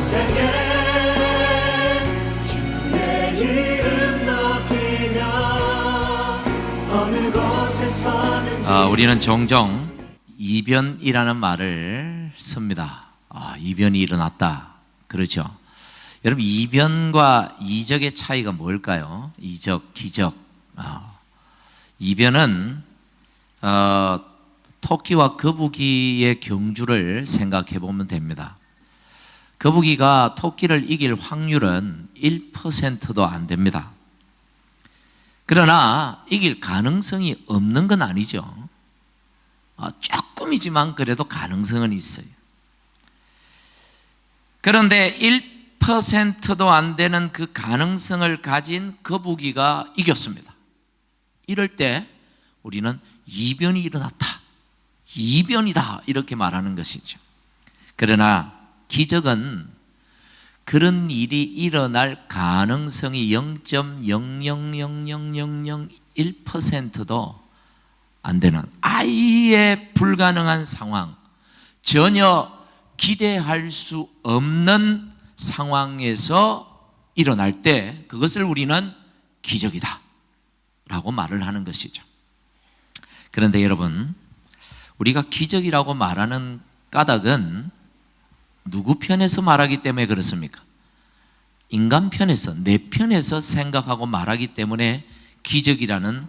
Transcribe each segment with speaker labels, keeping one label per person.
Speaker 1: 주의 이름 높이며 어느 곳에 서든지.
Speaker 2: 우리는 종종 이변이라는 말을 씁니다. 이변이 일어났다. 그렇죠. 여러분, 이변과 이적의 차이가 뭘까요? 이적, 기적. 이변은 토끼와 거북이의 경주를 생각해 보면 됩니다. 거북이가 토끼를 이길 확률은 1%도 안 됩니다. 그러나 이길 가능성이 없는 건 아니죠. 조금이지만 그래도 가능성은 있어요. 그런데 1%도 안 되는 그 가능성을 가진 거북이가 이겼습니다. 이럴 때 우리는 이변이 일어났다, 이변이다, 이렇게 말하는 것이죠. 그러나 기적은 그런 일이 일어날 가능성이 0.0000001%도 안 되는, 아예 불가능한 상황, 전혀 기대할 수 없는 상황에서 일어날 때 그것을 우리는 기적이다 라고 말을 하는 것이죠. 그런데 여러분, 우리가 기적이라고 말하는 까닭은 누구 편에서 말하기 때문에 그렇습니까? 인간 편에서, 내 편에서 생각하고 말하기 때문에 기적이라는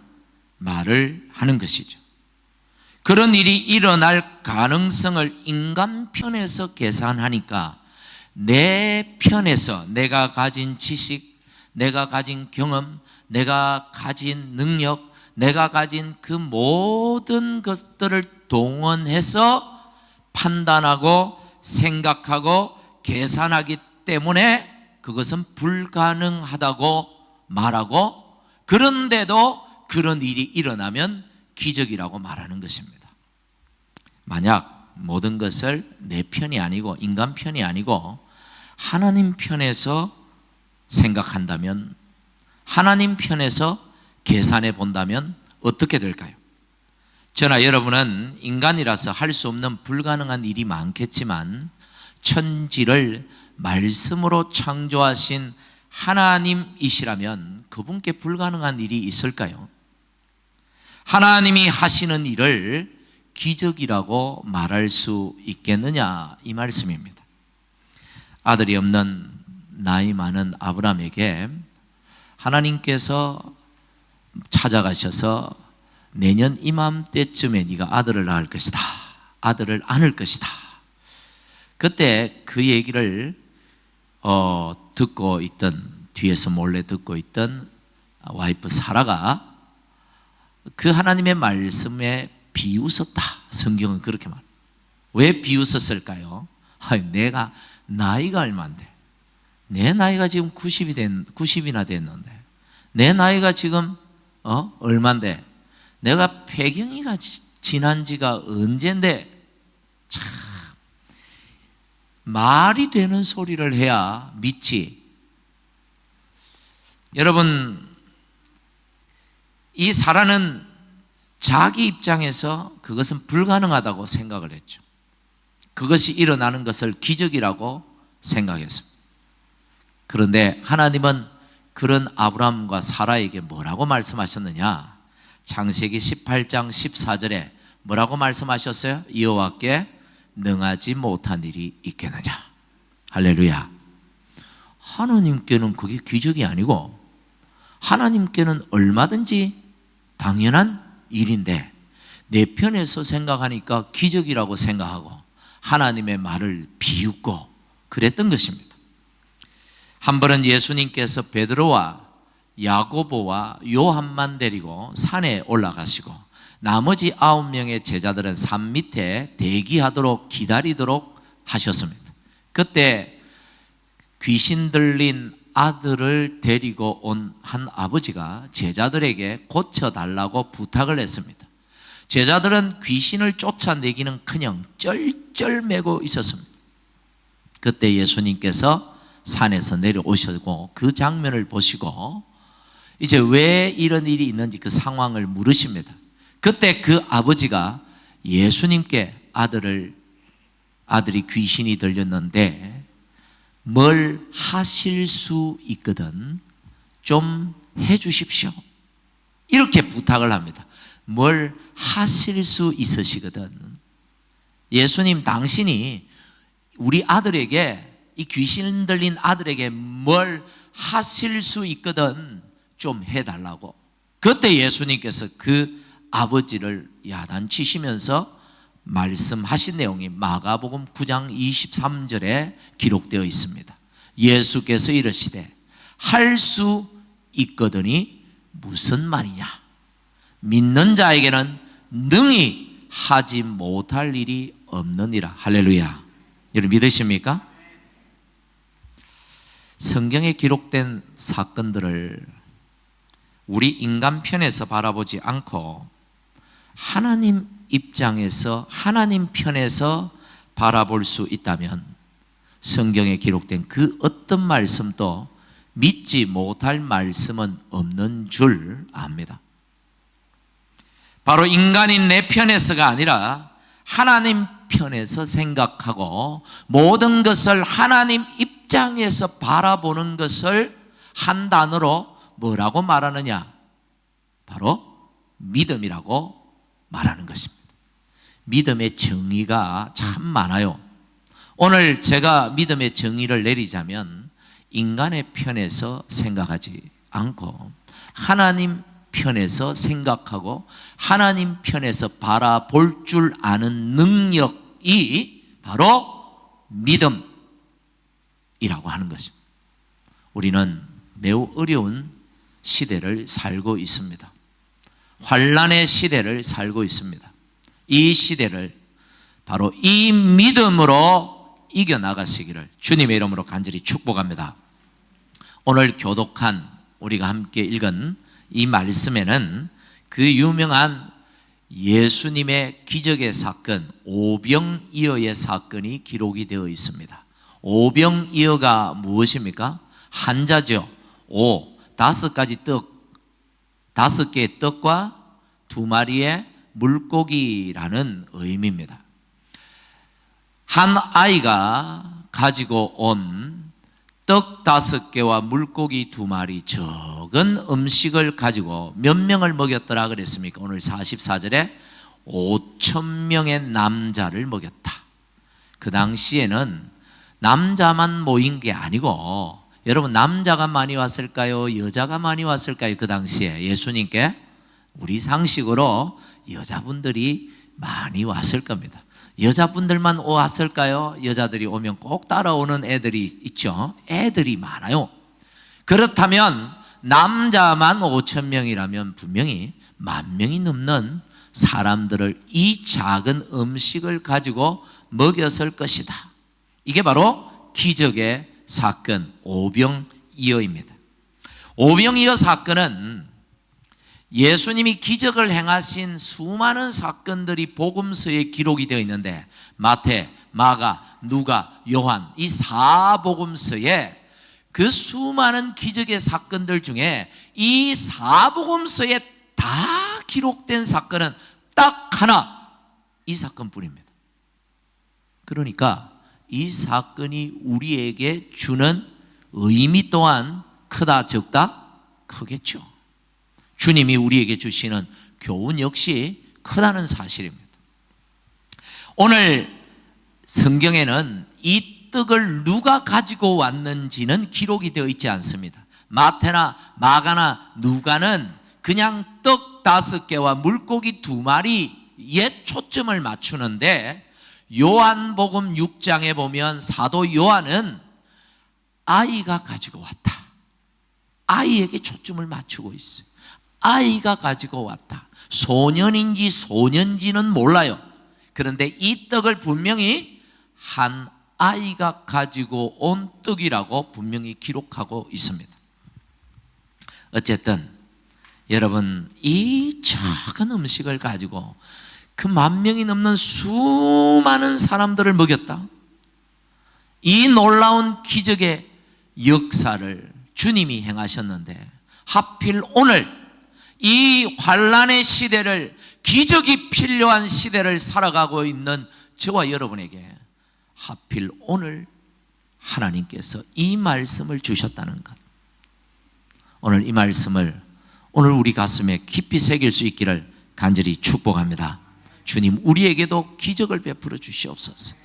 Speaker 2: 말을 하는 것이죠. 그런 일이 일어날 가능성을 인간 편에서 계산하니까 내 편에서 내가 가진 지식, 내가 가진 경험, 내가 가진 능력, 내가 가진 그 모든 것들을 동원해서 판단하고 생각하고 계산하기 때문에 그것은 불가능하다고 말하고, 그런데도 그런 일이 일어나면 기적이라고 말하는 것입니다. 만약 모든 것을 내 편이 아니고 인간 편이 아니고 하나님 편에서 생각한다면, 하나님 편에서 계산해 본다면 어떻게 될까요? 저나 여러분은 인간이라서 할 수 없는 불가능한 일이 많겠지만 천지를 말씀으로 창조하신 하나님이시라면 그분께 불가능한 일이 있을까요? 하나님이 하시는 일을 기적이라고 말할 수 있겠느냐, 이 말씀입니다. 아들이 없는 나이 많은 아브라함에게 하나님께서 찾아가셔서 내년 이맘때쯤에 네가 아들을 낳을 것이다, 아들을 안을 것이다. 그때 그 얘기를 듣고 있던, 뒤에서 몰래 듣고 있던 와이프 사라가 그 하나님의 말씀에 비웃었다. 성경은 그렇게 말해요. 왜 비웃었을까요? 내가 나이가 얼마인데, 내 나이가 지금 90이나 됐는데, 내 나이가 지금 얼마인데, 내가 폐경이가 지난 지가 언젠데, 참 말이 되는 소리를 해야 믿지. 여러분, 이 사라는 자기 입장에서 그것은 불가능하다고 생각을 했죠. 그것이 일어나는 것을 기적이라고 생각했습니다. 그런데 하나님은 그런 아브라함과 사라에게 뭐라고 말씀하셨느냐? 창세기 18장 14절에 뭐라고 말씀하셨어요? 여호와께 능하지 못한 일이 있겠느냐? 할렐루야. 하나님께는 그게 기적이 아니고 하나님께는 얼마든지 당연한 일인데 내 편에서 생각하니까 기적이라고 생각하고 하나님의 말을 비웃고 그랬던 것입니다. 한 번은 예수님께서 베드로와 야고보와 요한만 데리고 산에 올라가시고 나머지 9명의 제자들은 산 밑에 대기하도록 기다리도록 하셨습니다. 그때 귀신 들린 아들을 데리고 온 한 아버지가 제자들에게 고쳐달라고 부탁을 했습니다. 제자들은 귀신을 쫓아내기는커녕 쩔쩔매고 있었습니다. 그때 예수님께서 산에서 내려오시고 그 장면을 보시고 이제 왜 이런 일이 있는지 그 상황을 물으십니다. 그때 그 아버지가 예수님께 아들이 귀신이 들렸는데 뭘 하실 수 있거든 좀 해주십시오. 이렇게 부탁을 합니다. 뭘 하실 수 있으시거든. 예수님 당신이 우리 아들에게, 이 귀신 들린 아들에게 뭘 하실 수 있거든 좀 해달라고. 그때 예수님께서 그 아버지를 야단치시면서 말씀하신 내용이 마가복음 9장 23절에 기록되어 있습니다. 예수께서 이르시되 할 수 있거든이 무슨 말이냐? 믿는 자에게는 능히 하지 못할 일이 없느니라. 할렐루야. 여러분 믿으십니까? 성경에 기록된 사건들을 우리 인간 편에서 바라보지 않고 하나님 입장에서, 하나님 편에서 바라볼 수 있다면 성경에 기록된 그 어떤 말씀도 믿지 못할 말씀은 없는 줄 압니다. 바로 인간인 내 편에서가 아니라 하나님 편에서 생각하고 모든 것을 하나님 입장에서 바라보는 것을 한 단어로 뭐라고 말하느냐? 바로 믿음이라고 말하는 것입니다. 믿음의 정의가 참 많아요. 오늘 제가 믿음의 정의를 내리자면 인간의 편에서 생각하지 않고 하나님 편에서 생각하고 하나님 편에서 바라볼 줄 아는 능력이 바로 믿음이라고 하는 것입니다. 우리는 매우 어려운 시대를 살고 있습니다. 환난의 시대를 살고 있습니다. 이 시대를 바로 이 믿음으로 이겨나가시기를 주님의 이름으로 간절히 축복합니다. 오늘 교독한 우리가 함께 읽은 이 말씀에는 그 유명한 예수님의 기적의 사건, 오병이어의 사건이 기록이 되어 있습니다. 오병이어가 무엇입니까? 한자죠. 다섯 개의 떡과 2마리의 물고기라는 의미입니다. 한 아이가 가지고 온 떡 5개와 물고기 2마리, 적은 음식을 가지고 몇 명을 먹였더라 그랬습니까? 오늘 44절에 5,000명의 남자를 먹였다. 그 당시에는 남자만 모인 게 아니고, 여러분 남자가 많이 왔을까요? 여자가 많이 왔을까요? 그 당시에 예수님께 우리 상식으로 여자분들이 많이 왔을 겁니다. 여자분들만 왔을까요? 여자들이 오면 꼭 따라오는 애들이 있죠. 애들이 많아요. 그렇다면 남자만 5,000명이라면 분명히 10,000명이 넘는 사람들을 이 작은 음식을 가지고 먹였을 것이다. 이게 바로 기적의 사건, 오병이어입니다. 오병이어 사건은 예수님이 기적을 행하신 수많은 사건들이 복음서에 기록이 되어 있는데, 마태, 마가, 누가, 요한 이 4복음서에 그 수많은 기적의 사건들 중에 이 4복음서에 다 기록된 사건은 딱 하나, 이 사건뿐입니다. 그러니까 이 사건이 우리에게 주는 의미 또한 크다 적다? 크겠죠. 주님이 우리에게 주시는 교훈 역시 크다는 사실입니다. 오늘 성경에는 이 떡을 누가 가지고 왔는지는 기록이 되어 있지 않습니다. 마태나 마가나 누가는 그냥 떡 5개와 물고기 2마리에 초점을 맞추는데, 요한복음 6장에 보면 사도 요한은 아이가 가지고 왔다. 아이에게 초점을 맞추고 있어요. 아이가 가지고 왔다. 소년인지 소년지는 몰라요. 그런데 이 떡을 분명히 한 아이가 가지고 온 떡이라고 분명히 기록하고 있습니다. 어쨌든 여러분, 이 작은 음식을 가지고 그 10,000명이 넘는 수많은 사람들을 먹였다. 이 놀라운 기적의 역사를 주님이 행하셨는데, 하필 오늘 이 환난의 시대를, 기적이 필요한 시대를 살아가고 있는 저와 여러분에게 하필 오늘 하나님께서 이 말씀을 주셨다는 것. 오늘 이 말씀을 오늘 우리 가슴에 깊이 새길 수 있기를 간절히 축복합니다. 주님, 우리에게도 기적을 베풀어 주시옵소서.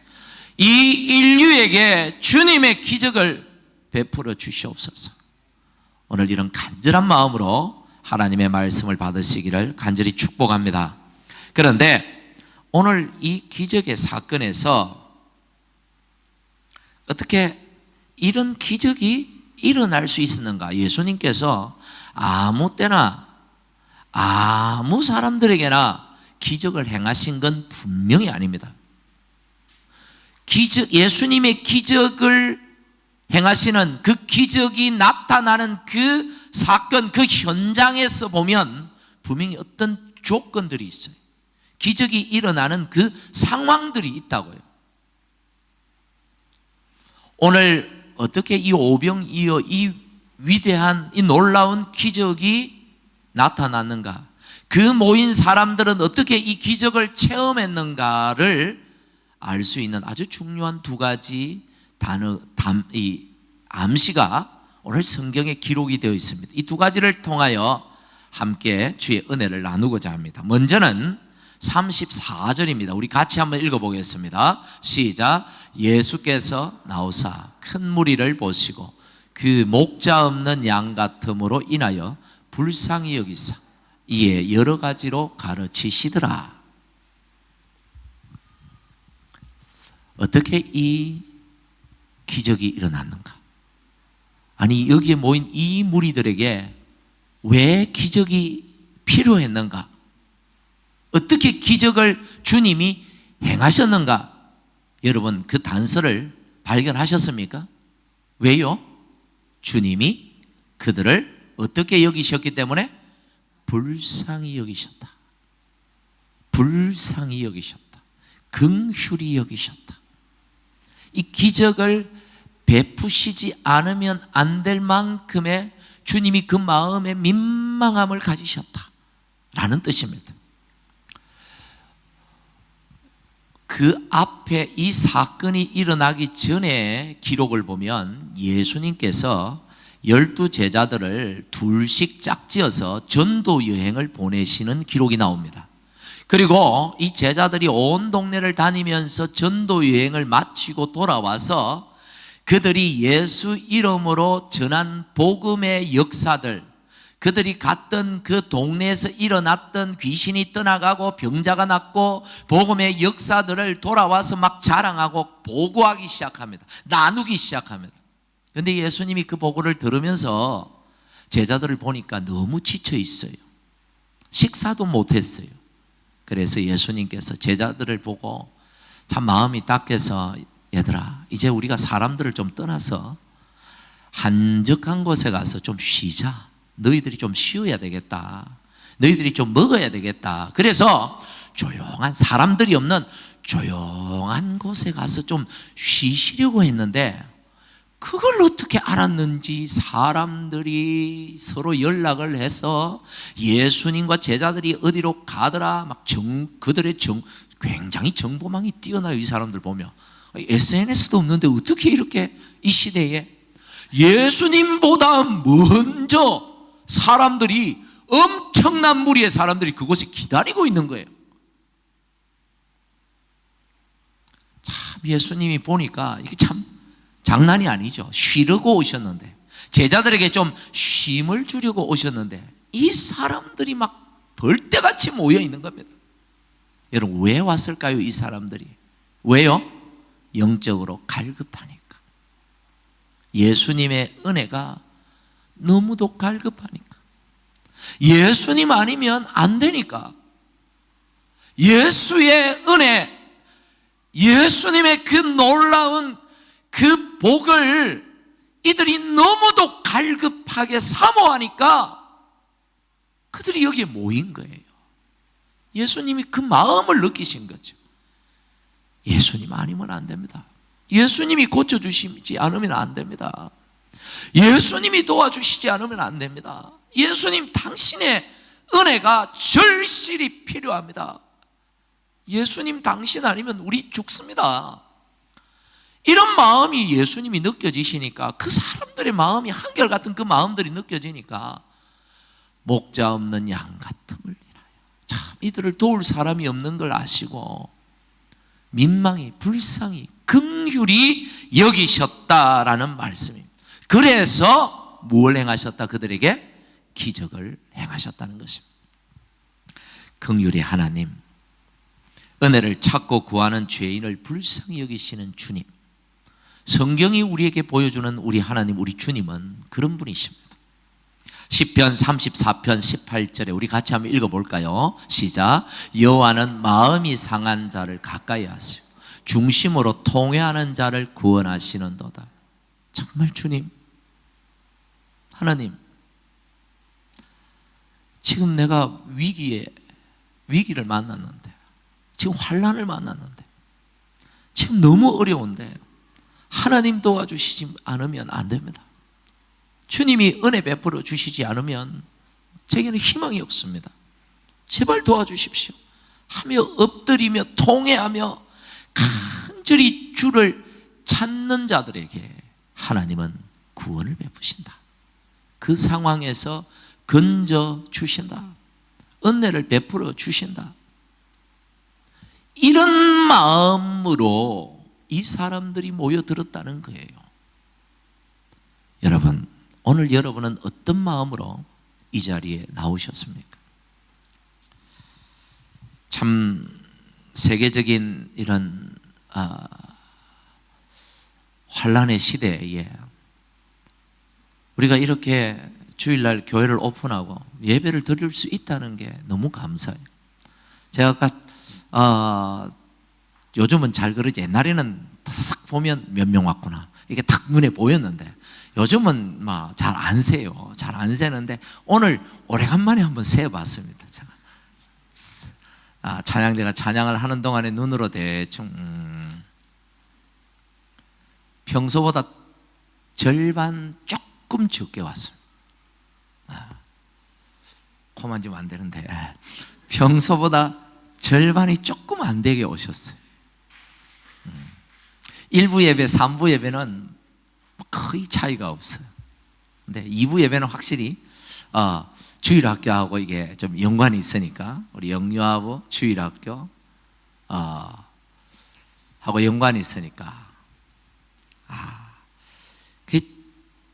Speaker 2: 이 인류에게 주님의 기적을 베풀어 주시옵소서. 오늘 이런 간절한 마음으로 하나님의 말씀을 받으시기를 간절히 축복합니다. 그런데 오늘 이 기적의 사건에서 어떻게 이런 기적이 일어날 수 있었는가? 예수님께서 아무 때나 아무 사람들에게나 기적을 행하신 건 분명히 아닙니다. 예수님의 기적을 행하시는 그 기적이 나타나는 그 사건, 그 현장에서 보면 분명히 어떤 조건들이 있어요. 기적이 일어나는 그 상황들이 있다고요. 오늘 어떻게 이 오병이어 이 위대한 이 놀라운 기적이 나타났는가? 그 모인 사람들은 어떻게 이 기적을 체험했는가를 알 수 있는 아주 중요한 두 가지 암시가 오늘 성경에 기록이 되어 있습니다. 이 두 가지를 통하여 함께 주의 은혜를 나누고자 합니다. 먼저는 34절입니다. 우리 같이 한번 읽어보겠습니다. 시작. 예수께서 나오사 큰 무리를 보시고 그 목자 없는 양 같음으로 인하여 불쌍히 여기사 이에 여러 가지로 가르치시더라. 어떻게 이 기적이 일어났는가? 아니, 여기에 모인 이 무리들에게 왜 기적이 필요했는가? 어떻게 기적을 주님이 행하셨는가? 여러분, 그 단서를 발견하셨습니까? 왜요? 주님이 그들을 어떻게 여기셨기 때문에? 불쌍히 여기셨다. 불쌍히 여기셨다. 긍휼히 여기셨다. 이 기적을 베푸시지 않으면 안 될 만큼의 주님이 그 마음의 민망함을 가지셨다라는 뜻입니다. 그 앞에 이 사건이 일어나기 전에 기록을 보면 예수님께서 12 제자들을 둘씩 짝지어서 전도 여행을 보내시는 기록이 나옵니다. 그리고 이 제자들이 온 동네를 다니면서 전도 여행을 마치고 돌아와서 그들이 예수 이름으로 전한 복음의 역사들, 그들이 갔던 그 동네에서 일어났던 귀신이 떠나가고 병자가 낫고 복음의 역사들을 돌아와서 막 자랑하고 보고하기 시작합니다. 나누기 시작합니다. 그런데 예수님이 그 보고를 들으면서 제자들을 보니까 너무 지쳐 있어요. 식사도 못했어요. 그래서 예수님께서 제자들을 보고 참 마음이 딱해서 얘들아, 이제 우리가 사람들을 좀 떠나서 한적한 곳에 가서 좀 쉬자. 너희들이 좀 쉬어야 되겠다. 너희들이 좀 먹어야 되겠다. 그래서 조용한, 사람들이 없는 조용한 곳에 가서 좀 쉬시려고 했는데 그걸 어떻게 알았는지 사람들이 서로 연락을 해서 예수님과 제자들이 어디로 가더라 막 그들의 굉장히 정보망이 뛰어나요. 이 사람들 보면 SNS도 없는데 어떻게 이렇게 이 시대에 예수님보다 먼저 사람들이, 엄청난 무리의 사람들이 그곳에 기다리고 있는 거예요. 참 예수님이 보니까 이게 참 장난이 아니죠. 쉬려고 오셨는데, 제자들에게 좀 쉼을 주려고 오셨는데 이 사람들이 막 벌떼같이 모여 있는 겁니다. 여러분, 왜 왔을까요? 이 사람들이 왜요? 영적으로 갈급하니까. 예수님의 은혜가 너무도 갈급하니까. 예수님 아니면 안 되니까. 예수의 은혜, 예수님의 그 놀라운 그 복을 이들이 너무도 갈급하게 사모하니까 그들이 여기에 모인 거예요. 예수님이 그 마음을 느끼신 거죠. 예수님 아니면 안 됩니다. 예수님이 고쳐주시지 않으면 안 됩니다. 예수님이 도와주시지 않으면 안 됩니다. 예수님 당신의 은혜가 절실히 필요합니다. 예수님 당신 아니면 우리 죽습니다. 이런 마음이 예수님이 느껴지시니까, 그 사람들의 마음이 한결같은 그 마음들이 느껴지니까 목자 없는 양 같음을 인하여, 참 이들을 도울 사람이 없는 걸 아시고 민망히 불쌍히 긍휼히 여기셨다라는 말씀입니다. 그래서 무엇을 행하셨다? 그들에게 기적을 행하셨다는 것입니다. 긍휼의 하나님, 은혜를 찾고 구하는 죄인을 불쌍히 여기시는 주님, 성경이 우리에게 보여주는 우리 하나님, 우리 주님은 그런 분이십니다. 시편 34편 18절에 우리 같이 한번 읽어볼까요? 시작. 여호와는 마음이 상한 자를 가까이 하시고 중심으로 통회하는 자를 구원하시는도다. 정말 주님, 하나님, 지금 내가 위기를 만났는데, 지금 환난을 만났는데, 지금 너무 어려운데 하나님 도와주시지 않으면 안 됩니다. 주님이 은혜 베풀어 주시지 않으면 제게는 희망이 없습니다. 제발 도와주십시오 하며 엎드리며 통회하며 간절히 주를 찾는 자들에게 하나님은 구원을 베푸신다. 그 상황에서 건져 주신다. 은혜를 베풀어 주신다. 이런 마음으로 이 사람들이 모여들었다는 거예요. 여러분, 오늘 여러분은 어떤 마음으로 이 자리에 나오셨습니까? 참 세계적인 이런 환란의 시대에 우리가 이렇게 주일날 교회를 오픈하고 예배를 드릴 수 있다는 게 너무 감사해요. 제가 아까 요즘은 잘 그러지, 옛날에는 딱 보면 몇 명 왔구나 이게 딱 눈에 보였는데 요즘은 막 잘 안 세요. 잘 안 세는데 오늘 오래간만에 한번 세어봤습니다. 제가 찬양대가 찬양을 하는 동안에 눈으로 대충 평소보다 절반 조금 적게 왔습니다. 코 만지면 안 되는데 평소보다 절반이 조금 안 되게 오셨어요. 1부 예배, 3부 예배는 거의 차이가 없어요. 근데 2부 예배는 확실히 주일학교하고 이게 좀 연관이 있으니까 우리 영유아부 주일학교 하고 연관이 있으니까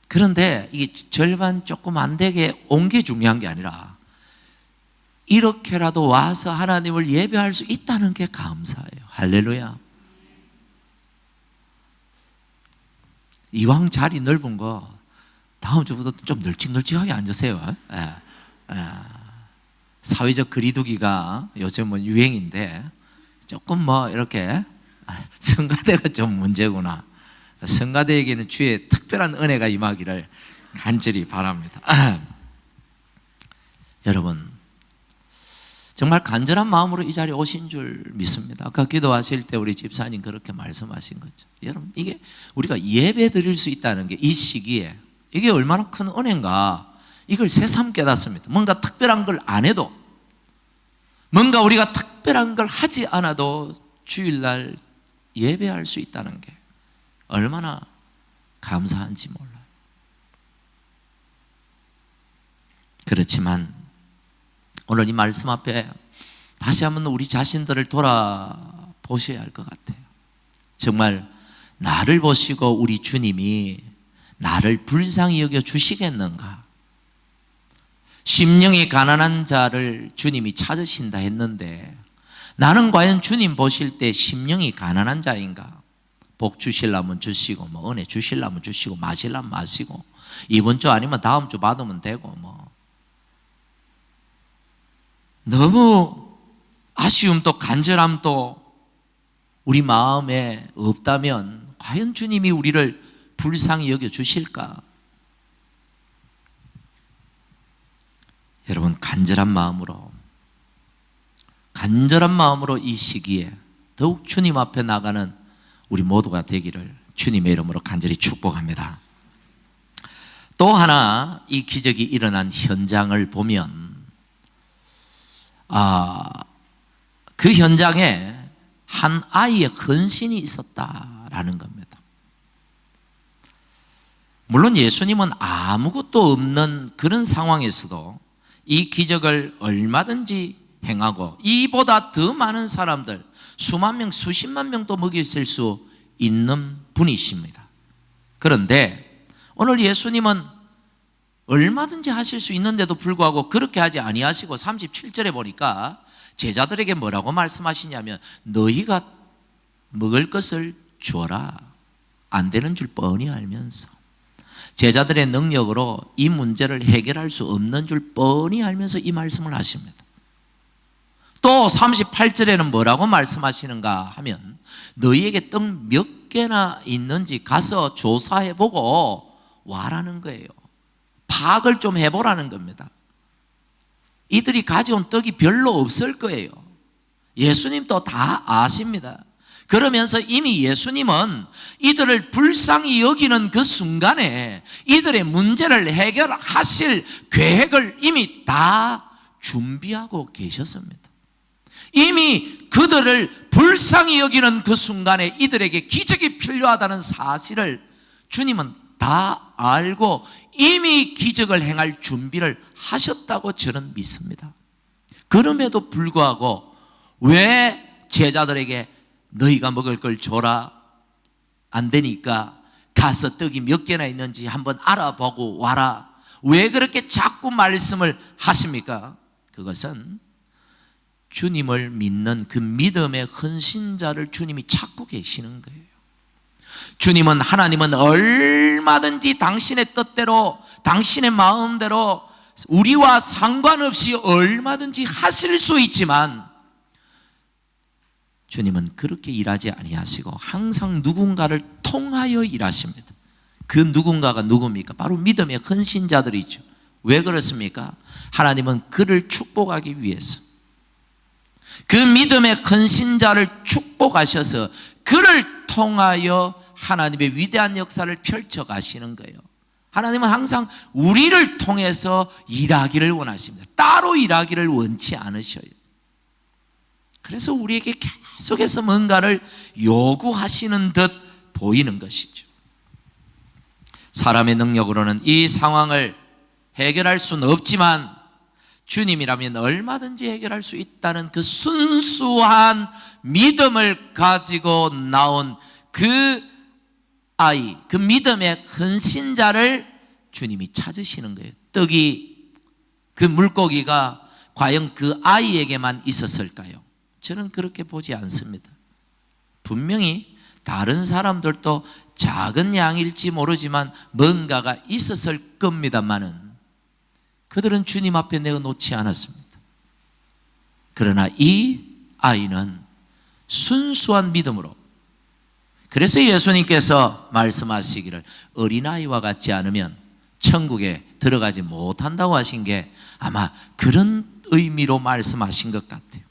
Speaker 2: 그런데 이게 절반 조금 안 되게 온 게 중요한 게 아니라 이렇게라도 와서 하나님을 예배할 수 있다는 게 감사해요. 할렐루야. 이왕 자리 넓은 거 다음 주부터 좀 널찍널찍하게 앉으세요. 사회적 거리두기가 요즘은 유행인데 조금 뭐 이렇게 성가대가 좀 문제구나. 성가대에게는 주의 특별한 은혜가 임하기를 간절히 바랍니다. 여러분, 정말 간절한 마음으로 이 자리에 오신 줄 믿습니다. 아까 기도하실 때 우리 집사님 그렇게 말씀하신 거죠. 여러분, 이게 우리가 예배 드릴 수 있다는 게 이 시기에 이게 얼마나 큰 은혜인가, 이걸 새삼 깨닫습니다. 뭔가 특별한 걸 안 해도, 뭔가 우리가 특별한 걸 하지 않아도 주일날 예배할 수 있다는 게 얼마나 감사한지 몰라요. 그렇지만 오늘 이 말씀 앞에 다시 한번 우리 자신들을 돌아보셔야 할 것 같아요. 정말 나를 보시고 우리 주님이 나를 불쌍히 여겨 주시겠는가? 심령이 가난한 자를 주님이 찾으신다 했는데 나는 과연 주님 보실 때 심령이 가난한 자인가? 복 주실라면 주시고 뭐 은혜 주실라면 주시고 마실라면 마시고 이번 주 아니면 다음 주 받으면 되고 뭐 너무 아쉬움도 간절함도 우리 마음에 없다면 과연 주님이 우리를 불쌍히 여겨 주실까? 여러분, 간절한 마음으로 이 시기에 더욱 주님 앞에 나가는 우리 모두가 되기를 주님의 이름으로 간절히 축복합니다. 또 하나 이 기적이 일어난 현장을 보면 그 현장에 한 아이의 헌신이 있었다라는 겁니다. 물론 예수님은 아무것도 없는 그런 상황에서도 이 기적을 얼마든지 행하고 이보다 더 많은 사람들, 수만 명, 수십만 명도 먹이실 수 있는 분이십니다. 그런데 오늘 예수님은 얼마든지 하실 수 있는데도 불구하고 그렇게 하지 아니하시고 37절에 보니까 제자들에게 뭐라고 말씀하시냐면 너희가 먹을 것을 줘라. 안 되는 줄 뻔히 알면서 제자들의 능력으로 이 문제를 해결할 수 없는 줄 뻔히 알면서 이 말씀을 하십니다. 또 38절에는 뭐라고 말씀하시는가 하면 너희에게 떡 몇 개나 있는지 가서 조사해보고 와라는 거예요. 파악을 좀 해보라는 겁니다. 이들이 가져온 떡이 별로 없을 거예요. 예수님도 다 아십니다. 그러면서 이미 예수님은 이들을 불쌍히 여기는 그 순간에 이들의 문제를 해결하실 계획을 이미 다 준비하고 계셨습니다. 이미 그들을 불쌍히 여기는 그 순간에 이들에게 기적이 필요하다는 사실을 주님은 다 알고 이미 기적을 행할 준비를 하셨다고 저는 믿습니다. 그럼에도 불구하고 왜 제자들에게 너희가 먹을 걸 줘라, 안 되니까 가서 떡이 몇 개나 있는지 한번 알아보고 와라, 왜 그렇게 자꾸 말씀을 하십니까? 그것은 주님을 믿는 그 믿음의 헌신자를 주님이 찾고 계시는 거예요. 주님은, 하나님은 얼마든지 당신의 뜻대로, 당신의 마음대로 우리와 상관없이 얼마든지 하실 수 있지만 주님은 그렇게 일하지 아니하시고 항상 누군가를 통하여 일하십니다. 그 누군가가 누굽니까? 바로 믿음의 헌신자들이죠. 왜 그렇습니까? 하나님은 그를 축복하기 위해서, 그 믿음의 헌신자를 축복하셔서 그를 통하여 하나님의 위대한 역사를 펼쳐 가시는 거예요. 하나님은 항상 우리를 통해서 일하기를 원하십니다. 따로 일하기를 원치 않으셔요. 그래서 우리에게 계속해서 뭔가를 요구하시는 듯 보이는 것이죠. 사람의 능력으로는 이 상황을 해결할 수는 없지만 주님이라면 얼마든지 해결할 수 있다는 그 순수한 믿음을 가지고 나온 그 아이, 그 믿음의 헌신자를 주님이 찾으시는 거예요. 떡이, 그 물고기가 과연 그 아이에게만 있었을까요? 저는 그렇게 보지 않습니다. 분명히 다른 사람들도 작은 양일지 모르지만 뭔가가 있었을 겁니다만은 그들은 주님 앞에 내어놓지 않았습니다. 그러나 이 아이는 순수한 믿음으로, 그래서 예수님께서 말씀하시기를 어린아이와 같지 않으면 천국에 들어가지 못한다고 하신 게 아마 그런 의미로 말씀하신 것 같아요.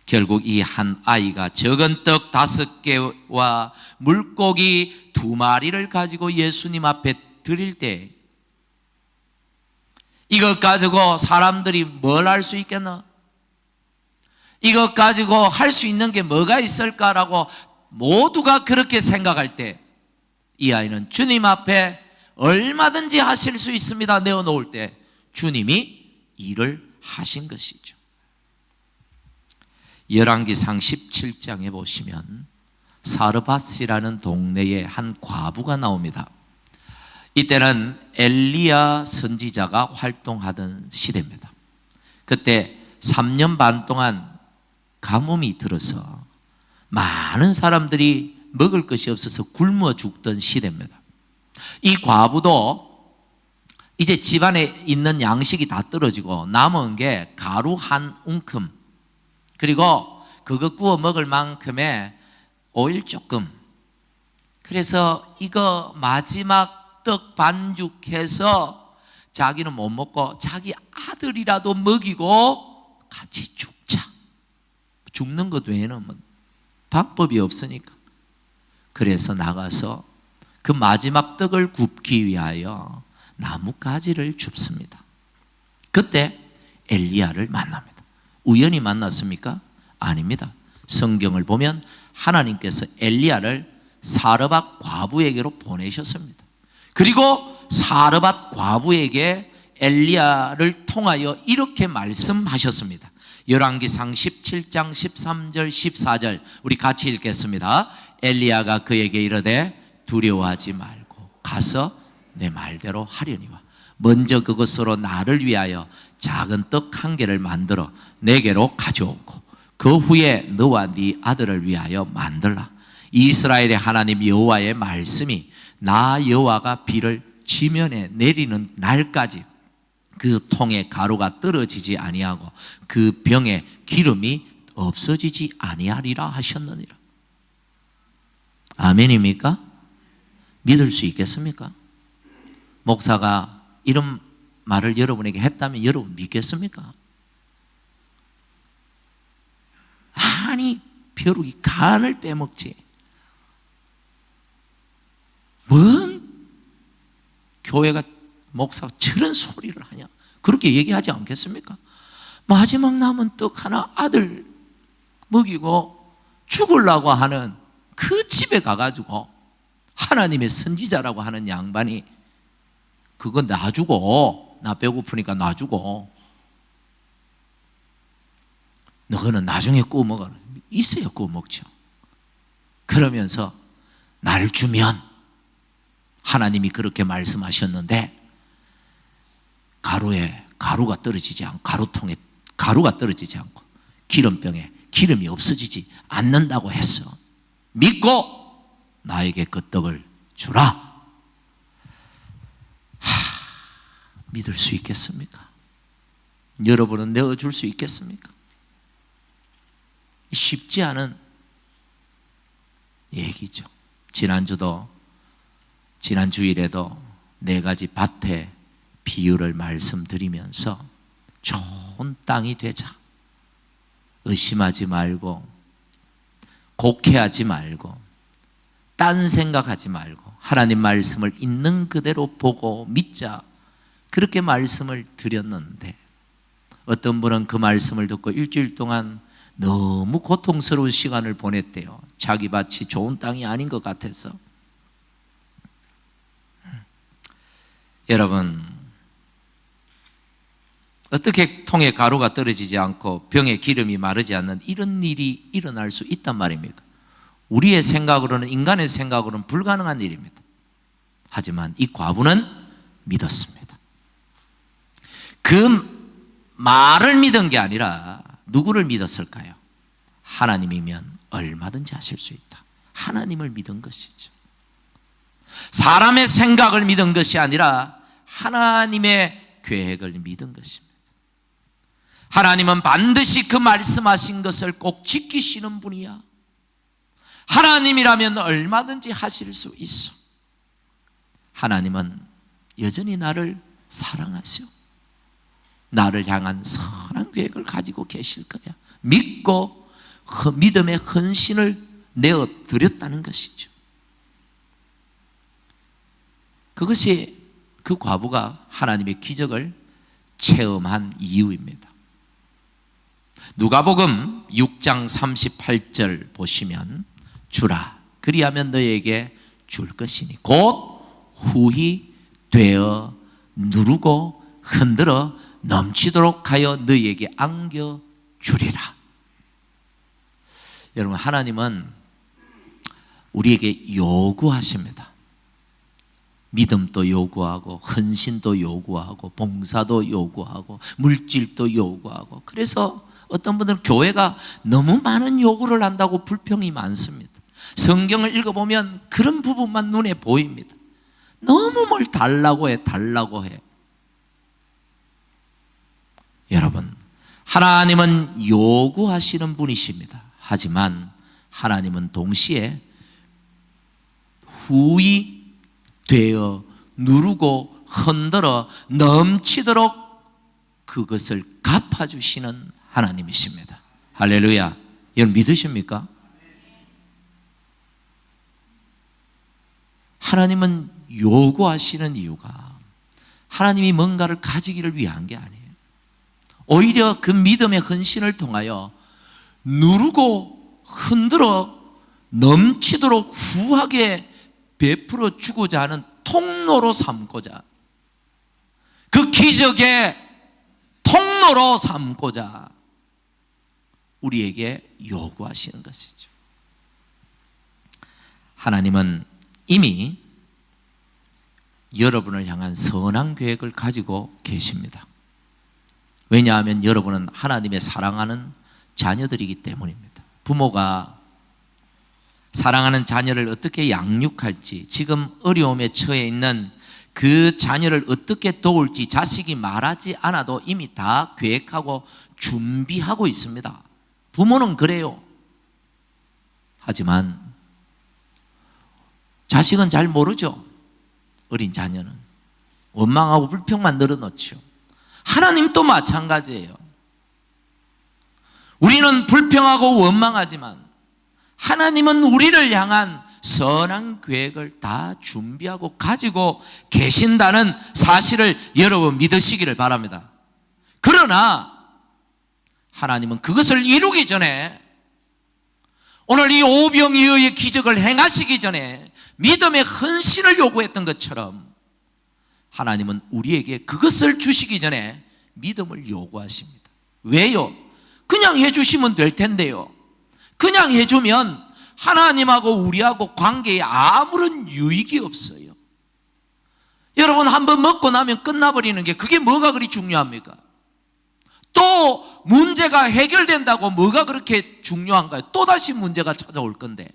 Speaker 2: 결국 이 한 아이가 적은 떡 5개와 물고기 2마리를 가지고 예수님 앞에 드릴 때 이것 가지고 사람들이 뭘 할 수 있겠나? 이것 가지고 할 수 있는 게 뭐가 있을까라고 모두가 그렇게 생각할 때 이 아이는 주님 앞에 얼마든지 하실 수 있습니다 내어놓을 때 주님이 일을 하신 것이죠. 열왕기상 17장에 보시면 사르밧이라는 동네에 한 과부가 나옵니다. 이때는 엘리야 선지자가 활동하던 시대입니다. 그때 3년 반 동안 가뭄이 들어서 많은 사람들이 먹을 것이 없어서 굶어 죽던 시대입니다. 이 과부도 이제 집안에 있는 양식이 다 떨어지고 남은 게 가루 한 움큼, 그리고 그거 구워 먹을 만큼의 오일 조금, 그래서 이거 마지막 떡 반죽해서 자기는 못 먹고 자기 아들이라도 먹이고 같이 죽자. 죽는 것 외에는 뭐 방법이 없으니까. 그래서 나가서 그 마지막 떡을 굽기 위하여 나뭇가지를 줍습니다. 그때 엘리야를 만납니다. 우연히 만났습니까? 아닙니다. 성경을 보면 하나님께서 엘리야를 사르밧 과부에게로 보내셨습니다. 그리고 사르밧 과부에게 엘리야를 통하여 이렇게 말씀하셨습니다. 열왕기상 17장 13절 14절 우리 같이 읽겠습니다. 엘리야가 그에게 이르되 두려워하지 말고 가서 내 말대로 하려니와 먼저 그것으로 나를 위하여 작은 떡 한 개를 만들어 내게로 가져오고 그 후에 너와 네 아들을 위하여 만들라. 이스라엘의 하나님 여호와의 말씀이 나 여호와가 비를 지면에 내리는 날까지 그 통에 가루가 떨어지지 아니하고 그 병에 기름이 없어지지 아니하리라 하셨느니라. 아멘입니까? 믿을 수 있겠습니까? 목사가 이런 말을 여러분에게 했다면 여러분 믿겠습니까? 아니 벼룩이 간을 빼먹지. 뭔 교회가 목사가 저런 소리를 하냐? 그렇게 얘기하지 않겠습니까? 마지막 남은 떡 하나 아들 먹이고 죽으려고 하는 그 집에 가가지고 하나님의 선지자라고 하는 양반이 그거 놔주고, 나 배고프니까 놔주고, 너는 나중에 구워 먹어. 있어야 구워 먹죠. 그러면서 나를 주면 하나님이 그렇게 말씀하셨는데 가루가 떨어지지 않고 가루통에 가루가 떨어지지 않고 기름병에 기름이 없어지지 않는다고 했어. 믿고 나에게 그 떡을 주라. 믿을 수 있겠습니까? 여러분은 내어줄 수 있겠습니까? 쉽지 않은 얘기죠. 지난 주일에도 4가지 밭의 비유를 말씀드리면서 좋은 땅이 되자. 의심하지 말고 곡해하지 말고 딴 생각하지 말고 하나님 말씀을 있는 그대로 보고 믿자. 그렇게 말씀을 드렸는데 어떤 분은 그 말씀을 듣고 일주일 동안 너무 고통스러운 시간을 보냈대요. 자기 밭이 좋은 땅이 아닌 것 같아서. 여러분, 어떻게 통에 가루가 떨어지지 않고 병에 기름이 마르지 않는 이런 일이 일어날 수 있단 말입니까? 우리의 생각으로는, 인간의 생각으로는 불가능한 일입니다. 하지만 이 과부는 믿었습니다. 그 말을 믿은 게 아니라 누구를 믿었을까요? 하나님이면 얼마든지 하실 수 있다. 하나님을 믿은 것이죠. 사람의 생각을 믿은 것이 아니라 하나님의 계획을 믿은 것입니다. 하나님은 반드시 그 말씀하신 것을 꼭 지키시는 분이야. 하나님이라면 얼마든지 하실 수 있어. 하나님은 여전히 나를 사랑하시오. 나를 향한 선한 계획을 가지고 계실 거야. 믿고 믿음의 헌신을 내어 드렸다는 것이죠. 그것이 그 과부가 하나님의 기적을 체험한 이유입니다. 누가복음 6장 38절 보시면 주라 그리하면 너에게 줄 것이니 곧 후히 되어 누르고 흔들어 넘치도록 하여 너희에게 안겨주리라. 여러분, 하나님은 우리에게 요구하십니다. 믿음도 요구하고 헌신도 요구하고 봉사도 요구하고 물질도 요구하고. 그래서 어떤 분들은 교회가 너무 많은 요구를 한다고 불평이 많습니다. 성경을 읽어보면 그런 부분만 눈에 보입니다. 너무 뭘 달라고 해. 여러분, 하나님은 요구하시는 분이십니다. 하지만 하나님은 동시에 후히 되어 누르고 흔들어 넘치도록 그것을 갚아주시는 하나님이십니다. 할렐루야. 여러분 믿으십니까? 하나님은 요구하시는 이유가 하나님이 뭔가를 가지기를 위한 게 아니에요. 오히려 그 믿음의 헌신을 통하여 누르고 흔들어 넘치도록 후하게 베풀어 주고자 하는 통로로 삼고자, 그 기적의 통로로 삼고자 우리에게 요구하시는 것이죠. 하나님은 이미 여러분을 향한 선한 계획을 가지고 계십니다. 왜냐하면 여러분은 하나님의 사랑하는 자녀들이기 때문입니다. 부모가 사랑하는 자녀를 어떻게 양육할지, 지금 어려움에 처해 있는 그 자녀를 어떻게 도울지 자식이 말하지 않아도 이미 다 계획하고 준비하고 있습니다. 부모는 그래요. 하지만 자식은 잘 모르죠. 어린 자녀는 원망하고 불평만 늘어놓죠. 하나님도 마찬가지예요. 우리는 불평하고 원망하지만 하나님은 우리를 향한 선한 계획을 다 준비하고 가지고 계신다는 사실을 여러분 믿으시기를 바랍니다. 그러나 하나님은 그것을 이루기 전에, 오늘 이 오병이어의 기적을 행하시기 전에 믿음의 헌신을 요구했던 것처럼 하나님은 우리에게 그것을 주시기 전에 믿음을 요구하십니다. 왜요? 그냥 해주시면 될 텐데요. 그냥 해주면 하나님하고 우리하고 관계에 아무런 유익이 없어요. 여러분, 한번 먹고 나면 끝나버리는 게 그게 뭐가 그리 중요합니까? 또 문제가 해결된다고 뭐가 그렇게 중요한가요? 또다시 문제가 찾아올 건데,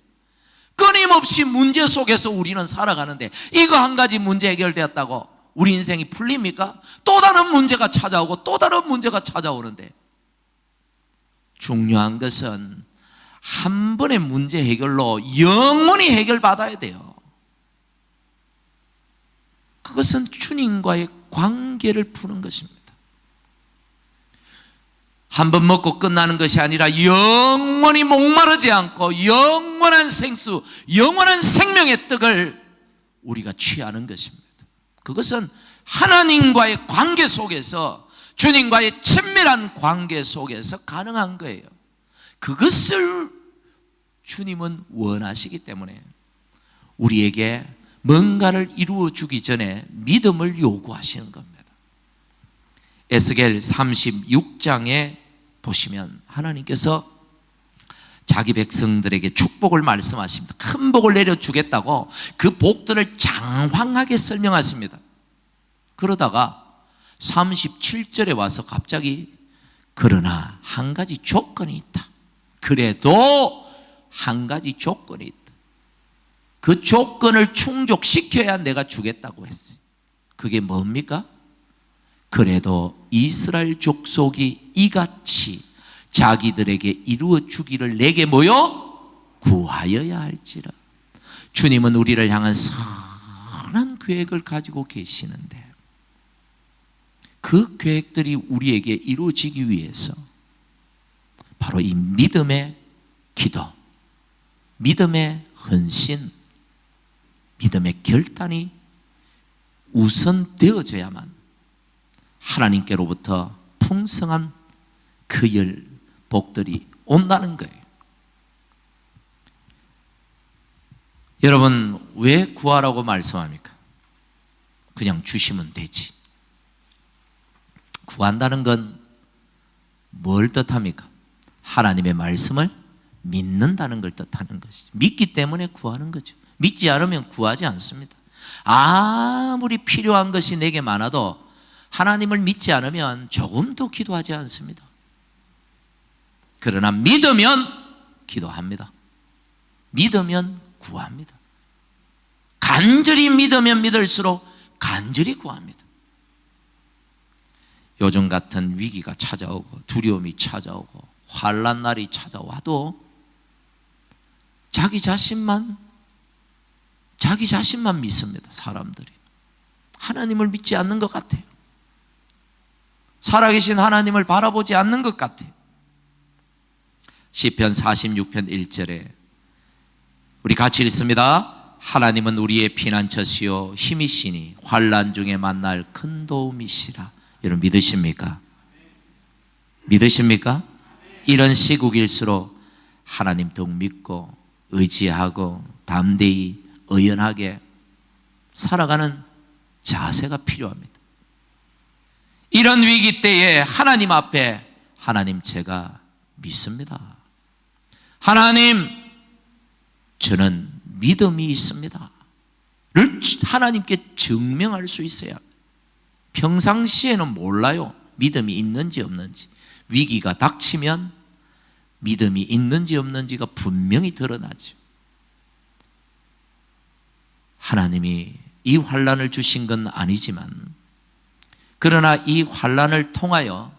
Speaker 2: 끊임없이 문제 속에서 우리는 살아가는데 이거 한 가지 문제 해결되었다고 우리 인생이 풀립니까? 또 다른 문제가 찾아오고 또 다른 문제가 찾아오는데, 중요한 것은 한 번의 문제 해결로 영원히 해결받아야 돼요. 그것은 주님과의 관계를 푸는 것입니다. 한 번 먹고 끝나는 것이 아니라 영원히 목마르지 않고 영원한 생수, 영원한 생명의 떡을 우리가 취하는 것입니다. 그것은 하나님과의 관계 속에서, 주님과의 친밀한 관계 속에서 가능한 거예요. 그것을 주님은 원하시기 때문에 우리에게 뭔가를 이루어 주기 전에 믿음을 요구하시는 겁니다. 에스겔 36장에 보시면 하나님께서 자기 백성들에게 축복을 말씀하십니다. 큰 복을 내려주겠다고 그 복들을 장황하게 설명하십니다. 그러다가 37절에 와서 갑자기 그러나 한 가지 조건이 있다. 그래도 한 가지 조건이 있다. 그 조건을 충족시켜야 내가 주겠다고 했어요. 그게 뭡니까? 그래도 이스라엘 족속이 이같이 자기들에게 이루어 주기를 내게 뭐요? 구하여야 할지라. 주님은 우리를 향한 선한 계획을 가지고 계시는데 그 계획들이 우리에게 이루어지기 위해서 바로 이 믿음의 기도, 믿음의 헌신, 믿음의 결단이 우선되어져야만 하나님께로부터 풍성한 그 복들이 온다는 거예요. 여러분, 왜 구하라고 말씀합니까? 그냥 주시면 되지. 구한다는 건 뭘 뜻합니까? 하나님의 말씀을 믿는다는 걸 뜻하는 것이죠. 믿기 때문에 구하는 거죠. 믿지 않으면 구하지 않습니다. 아무리 필요한 것이 내게 많아도 하나님을 믿지 않으면 조금도 기도하지 않습니다. 그러나 믿으면 기도합니다. 믿으면 구합니다. 간절히 믿으면 믿을수록 간절히 구합니다. 요즘 같은 위기가 찾아오고 두려움이 찾아오고 환난 날이 찾아와도 자기 자신만 믿습니다. 사람들이 하나님을 믿지 않는 것 같아요. 살아계신 하나님을 바라보지 않는 것 같아요. 시편 46편 1절에 우리 같이 읽습니다. 하나님은 우리의 피난처시요 힘이시니 환난 중에 만날 큰 도움이시라. 여러분 믿으십니까? 믿으십니까? 이런 시국일수록 하나님 더욱 믿고 의지하고 담대히 의연하게 살아가는 자세가 필요합니다. 이런 위기 때에 하나님 앞에 하나님 제가 믿습니다. 하나님 저는 믿음이 있습니다. 를 하나님께 증명할 수 있어야 합니다. 평상시에는 몰라요. 믿음이 있는지 없는지. 위기가 닥치면 믿음이 있는지 없는지가 분명히 드러나죠. 하나님이 이 환난을 주신 건 아니지만 그러나 이 환난을 통하여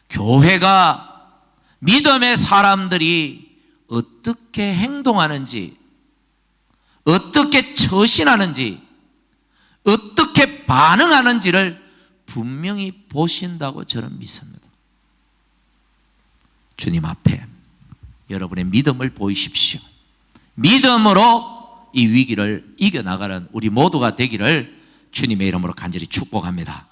Speaker 2: 교회가 믿음의 사람들이 어떻게 행동하는지, 어떻게 처신하는지, 어떻게 반응하는지를 분명히 보신다고 저는 믿습니다. 주님 앞에 여러분의 믿음을 보이십시오. 믿음으로 이 위기를 이겨나가는 우리 모두가 되기를 주님의 이름으로 간절히 축복합니다.